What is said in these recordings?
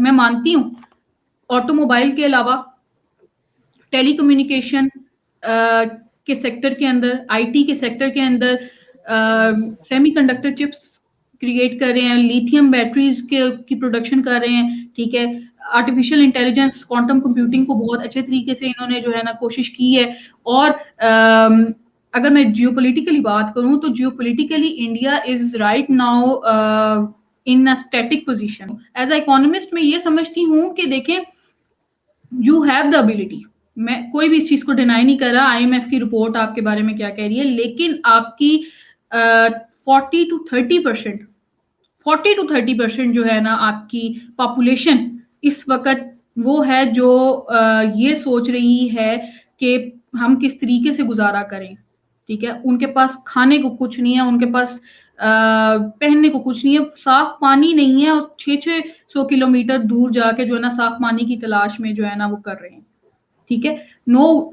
मैं मानती हूँ ऑटोमोबाइल के अलावा टेलीकम्युनिकेशन के सेक्टर के अंदर, आईटी के सेक्टर के अंदर सेमीकंडक्टर चिप्स क्रिएट कर रहे हैं, लिथियम बैटरीज की प्रोडक्शन कर रहे हैं, ठीक है। आर्टिफिशियल इंटेलिजेंस, क्वांटम कंप्यूटिंग को बहुत अच्छे तरीके से इन्होंने जो है ना कोशिश की है। और अगर मैं जियोपॉलिटिकली बात करूं तो geopolitically India is right now in a static position. As a economist मैं ये समझती हूँ कि देखें, यू हैव द एबिलिटी, मैं कोई भी इस चीज को डिनाई नहीं कर रहा, आईएमएफ की रिपोर्ट आपके बारे में क्या कह रही है, लेकिन आपकी 40 to 30% जो है ना आपकी पॉपुलेशन इस वक्त वो है जो ये सोच रही है कि हम किस तरीके से गुजारा करें, ठीक है। उनके पास खाने को कुछ नहीं है, उनके पास पहनने को कुछ नहीं है, साफ पानी नहीं है, और 600 किलोमीटर दूर जाके जो है ना साफ पानी की तलाश में जो है ना वो कर रहे हैं, ठीक है। No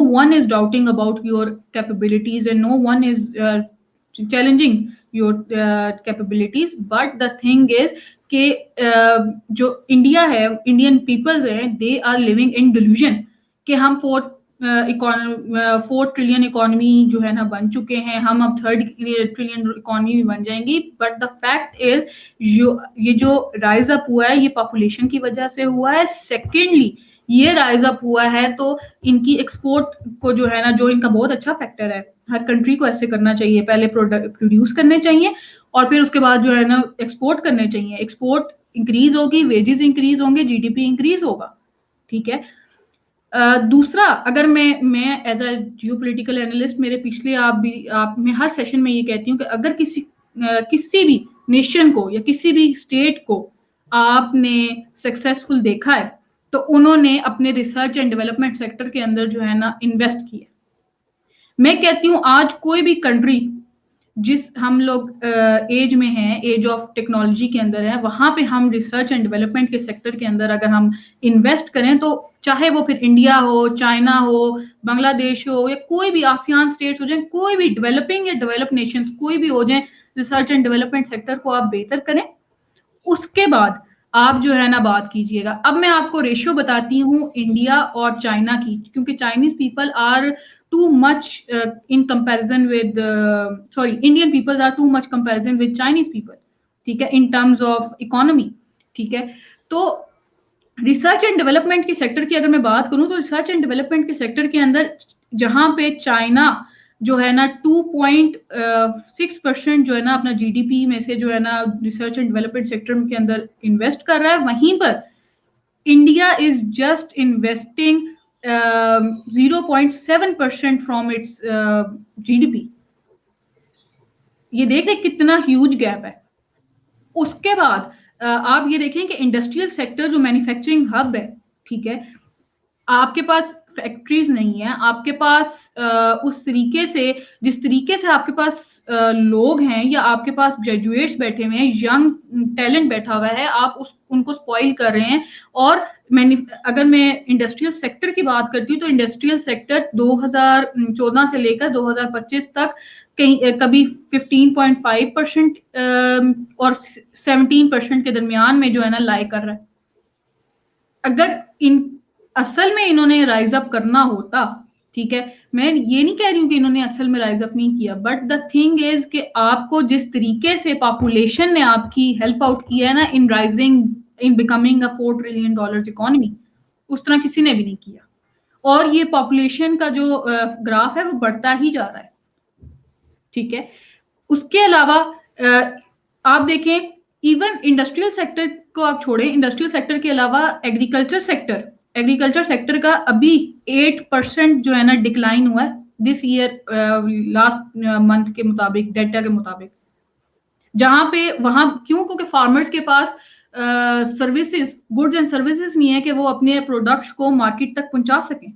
one is doubting about your capabilities and no one is challenging your capabilities, but the thing is कि जो इंडिया है, इंडियन पीपल्स है, they are living in delusion कि हम 4 ट्रिलियन इकोनॉमी जो है ना बन चुके हैं, हम अब 3rd ट्रिलियन इकोनॉमी भी बन जाएंगी। बट द फैक्ट इज ये जो राइज अप हुआ है ये पॉपुलेशन की वजह से हुआ है। सेकेंडली ये राइज अप हुआ है तो इनकी एक्सपोर्ट को जो है ना, जो इनका बहुत अच्छा फैक्टर है, हर कंट्री को ऐसे करना चाहिए, पहले प्रोडक्ट प्रोड्यूस करने चाहिए और फिर उसके बाद जो है ना एक्सपोर्ट करने चाहिए। एक्सपोर्ट इंक्रीज होगी, वेजेस इंक्रीज होंगे, जीडीपी इंक्रीज होगा, ठीक है। दूसरा, अगर मैं एज अ जियोपॉलिटिकल एनालिस्ट, मेरे पिछले आप मैं हर सेशन में ये कहती हूँ कि अगर किसी भी नेशन को या किसी भी स्टेट को आपने सक्सेसफुल देखा है तो उन्होंने अपने रिसर्च एंड डेवलपमेंट सेक्टर के अंदर जो है ना इन्वेस्ट किया। मैं कहती हूँ आज कोई भी कंट्री जिस हम लोग एज में हैं, एज ऑफ टेक्नोलॉजी के अंदर है, वहां पे हम रिसर्च एंड डेवलपमेंट के सेक्टर के अंदर अगर हम इन्वेस्ट करें तो चाहे वो फिर इंडिया हो, चाइना हो, बांग्लादेश हो या कोई भी आसियान स्टेट्स हो जाए, कोई भी डेवलपिंग या डेवलप नेशंस कोई भी हो जाए, रिसर्च एंड डेवलपमेंट सेक्टर को आप बेहतर करें, उसके बाद आप जो है ना बात कीजिएगा। अब मैं आपको रेशियो बताती हूँ इंडिया और चाइना की, क्योंकि Chinese people are too much in comparison with Indian people are too much comparison with Chinese people, ठीक है, इन टर्म्स ऑफ इकोनॉमी, ठीक है। तो रिसर्च एंड डेवलपमेंट के सेक्टर की अगर मैं बात करूं तो रिसर्च एंड डेवलपमेंट के सेक्टर के अंदर जहां पे चाइना जो है ना 2.6% जो है ना अपना जीडीपी में से जो है ना रिसर्च एंड डेवलपमेंट सेक्टर के अंदर इन्वेस्ट कर रहा है, वहीं पर India is just investing 0.7% from its GDP. ये देख रहे कितना ह्यूज गैप है। उसके बाद आप ये देखें कि इंडस्ट्रियल सेक्टर जो मैन्युफैक्चरिंग हब है, ठीक है, आपके पास फैक्ट्रीज नहीं है, आपके पास उस तरीके से जिस तरीके से आपके पास लोग हैं या आपके पास ग्रेजुएट्स बैठे हुए हैं, यंग टैलेंट बैठा हुआ है, आप उनको स्पॉइल कर रहे हैं। और अगर मैं इंडस्ट्रियल सेक्टर की बात करती हूँ तो इंडस्ट्रियल सेक्टर 2014 से लेकर 2025 तक कहीं कभी 15.5% और 17% के दरमियान में जो है ना लाई कर रहा है। अगर असल में इन्होंने राइज अप करना होता, ठीक है, मैं ये नहीं कह रही हूं कि इन्होंने असल में राइज अप नहीं किया, बट द थिंग इज कि आपको जिस तरीके से पॉपुलेशन ने आपकी हेल्प आउट किया है ना in rising, in becoming a $4 trillion economy, उस तरह किसी ने भी नहीं किया। और ये पॉपुलेशन का जो ग्राफ है वो बढ़ता ही जा रहा है, ठीक है। उसके अलावा आप देखें, इवन इंडस्ट्रियल सेक्टर को आप छोड़ें, इंडस्ट्रियल सेक्टर के अलावा एग्रीकल्चर सेक्टर का अभी 8% जो है ना डिक्लाइन हुआ है दिस ईयर, लास्ट मंथ के मुताबिक, डेटा के मुताबिक। जहां पे वहां क्यों? क्योंकि फार्मर्स के पास सर्विसेज, गुड्स एंड सर्विसेज नहीं है कि वो अपने प्रोडक्ट्स को मार्केट तक पहुंचा सकें,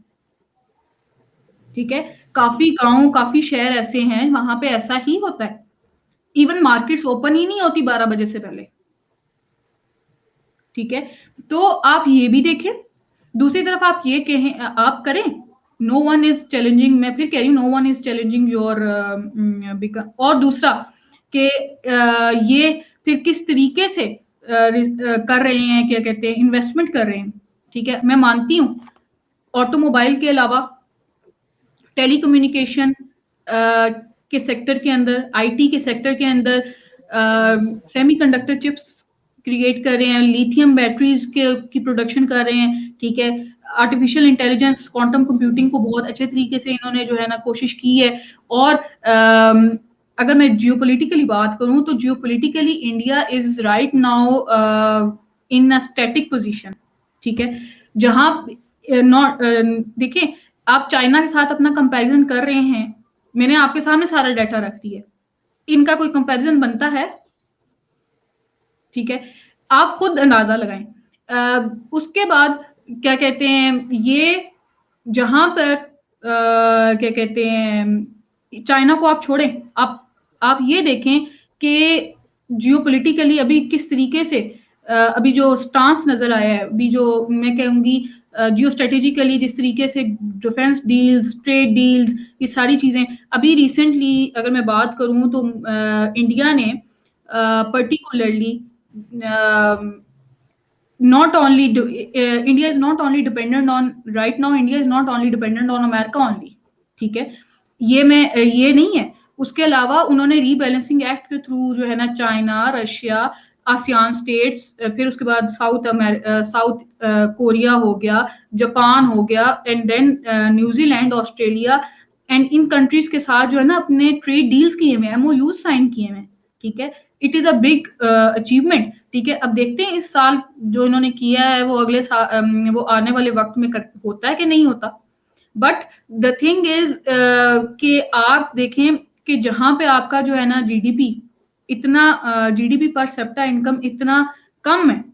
ठीक है। काफी गांव, काफी शहर ऐसे हैं वहां पे ऐसा ही होता है, इवन मार्केट्स ओपन ही नहीं होती 12 बजे से पहले, ठीक है। तो आप ये भी देखें। दूसरी तरफ आप ये कहें, आप करें, नो वन इज चैलेंजिंग, मैं फिर कह रही हूँ no one is challenging your. और दूसरा कि ये फिर किस तरीके से कर रहे हैं, क्या कहते हैं, इन्वेस्टमेंट कर रहे हैं। ठीक है, मैं मानती हूँ ऑटोमोबाइल के अलावा टेलीकम्युनिकेशन के सेक्टर के अंदर, आईटी के सेक्टर के अंदर सेमीकंडक्टर चिप्स क्रिएट कर रहे हैं, लिथियम बैटरीज की प्रोडक्शन कर रहे हैं। ठीक है, आर्टिफिशियल इंटेलिजेंस, क्वांटम कंप्यूटिंग को बहुत अच्छे तरीके से इन्होंने जो है ना कोशिश की है। और अगर मैं जियोपॉलिटिकली बात करूं तो geopolitically India is right now in a static position. ठीक है, जहां नॉट देखिए, आप चाइना के साथ अपना कंपैरिजन कर रहे हैं, मैंने आपके सामने सारा डाटा रख दिया, इनका कोई कंपैरिजन बनता है? ठीक है, आप खुद अंदाजा लगाएं। उसके बाद क्या कहते हैं, ये जहां पर क्या कहते हैं, चाइना को आप छोड़ें, आप ये देखें कि जियोपॉलिटिकली अभी किस तरीके से अभी जो स्टांस नजर आया है, अभी जो मैं कहूंगी जियो स्ट्रेटेजिकली जिस तरीके से डिफेंस डील्स, ट्रेड डील्स, ये सारी चीजें अभी रिसेंटली अगर मैं बात करूं तो इंडिया ने particularly not only India is not only dependent on right now, India is not only dependent on America only। ठीक है, ये नहीं है। उसके अलावा उन्होंने रीबैलेंसिंग एक्ट के थ्रू जो है ना चाइना, रशिया, आसियान स्टेट्स, फिर उसके बाद साउथ कोरिया हो गया, जापान हो गया, and then New Zealand, Australia, and in countries के साथ जो है ना अपने ट्रेड डील्स किए हुए, एमओयूज साइन किए हुए। ठीक है, it is a big achievement. ठीक है, अब देखते हैं इस साल जो इन्होंने किया है वो अगले साल वो आने वाले वक्त में होता है कि नहीं होता। बट द थिंग इज कि आप देखें कि जहां पे आपका जो है ना जीडीपी इतना जीडीपी पर सेप्टा इनकम इतना कम है,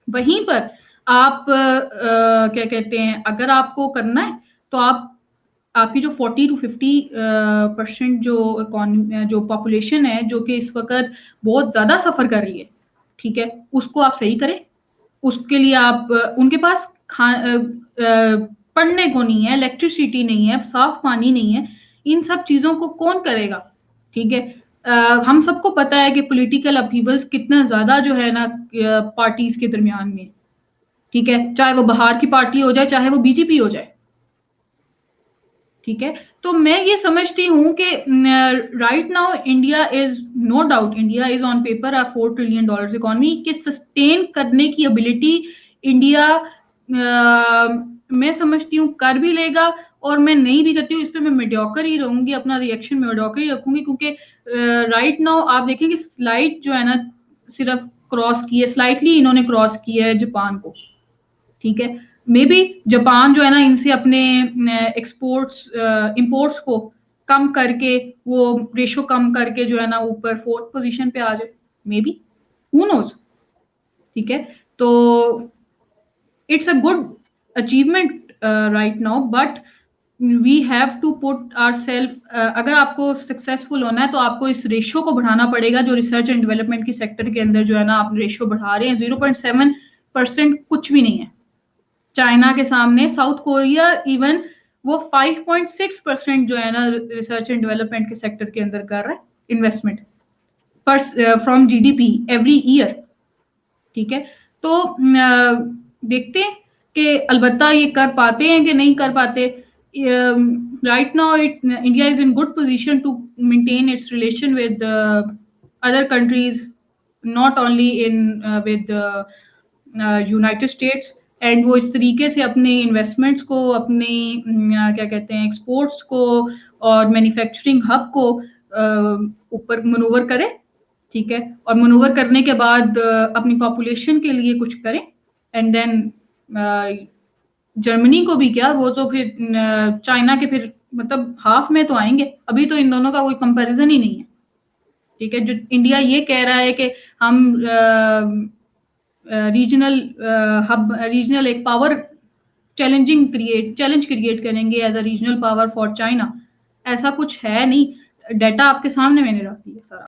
वहीं पर आप क्या कहते हैं, अगर आपको करना है तो आप आपकी जो 40 to 50% जो इकोनॉमी जो पॉपुलेशन है जो कि इस वक्त बहुत ज्यादा सफर कर रही है, ठीक है, उसको आप सही करें। उसके लिए आप उनके पास पढ़ने को नहीं है, इलेक्ट्रिसिटी नहीं है, साफ पानी नहीं है, इन सब चीजों को कौन करेगा? ठीक है, हम सबको पता है कि पॉलिटिकल अपहीवल्स कितना ज्यादा जो है ना पार्टीज के दरमियान में। ठीक है, चाहे वो बाहर की पार्टी हो जाए, चाहे वो बीजेपी हो जाए। ठीक है, तो मैं ये समझती हूं कि right now India is no doubt, India is on paper a $4 trillion economy के सस्टेन करने की एबिलिटी इंडिया मैं समझती हूँ कर भी लेगा। और मैं नहीं भी करती हूँ, इस पर मैं मेडियोकर ही रहूंगी, अपना रिएक्शन मेडियोकर ही रखूंगी, क्योंकि राइट नाउ आप देखेंगे स्लाइड जो है ना सिर्फ क्रॉस की है, स्लाइटली इन्होंने क्रॉस किया है जापान को। ठीक है, मे बी जापान जो है ना इनसे अपने एक्सपोर्ट्स इंपोर्ट्स को कम करके, वो रेशो कम करके जो है ना ऊपर 4th पोजीशन पे आ जाए, मे बी, हु नोज। ठीक है, तो it's a good achievement right now, but we have to put our self, अगर आपको सक्सेसफुल होना है तो आपको इस रेशो को बढ़ाना पड़ेगा, जो रिसर्च एंड डेवलपमेंट की सेक्टर के अंदर जो है ना आप रेशो बढ़ा रहे हैं। 0.7% कुछ भी नहीं है चाइना के सामने। साउथ कोरिया इवन वो 5.6% जो है ना रिसर्च एंड डेवलपमेंट के सेक्टर के अंदर कर रहा है इन्वेस्टमेंट पर फ्रॉम जीडीपी एवरी ईयर। ठीक है, तो देखते हैं कि अलबत्ता ये कर पाते हैं कि नहीं कर पाते। Right now India is in good position to maintain its relation with other countries, not only in with United States, and वो इस तरीके से अपने इन्वेस्टमेंट्स को, अपने क्या कहते हैं एक्सपोर्ट्स को और मैन्युफैक्चरिंग हब को ऊपर मनूवर करे। ठीक है, और मनूवर करने के बाद अपनी पॉपुलेशन के लिए कुछ करें, एंड देन जर्मनी को भी क्या, वो तो फिर चाइना के फिर मतलब हाफ में तो आएंगे। अभी तो इन दोनों का कोई कंपैरिजन ही नहीं है। ठीक है, जो इंडिया ये कह रहा है कि हम रीजनल हब, रीजनल एक पावर चैलेंज क्रिएट करेंगे as a regional power for China, ऐसा कुछ है नहीं। डाटा आपके सामने मैंने रख दिया सारा।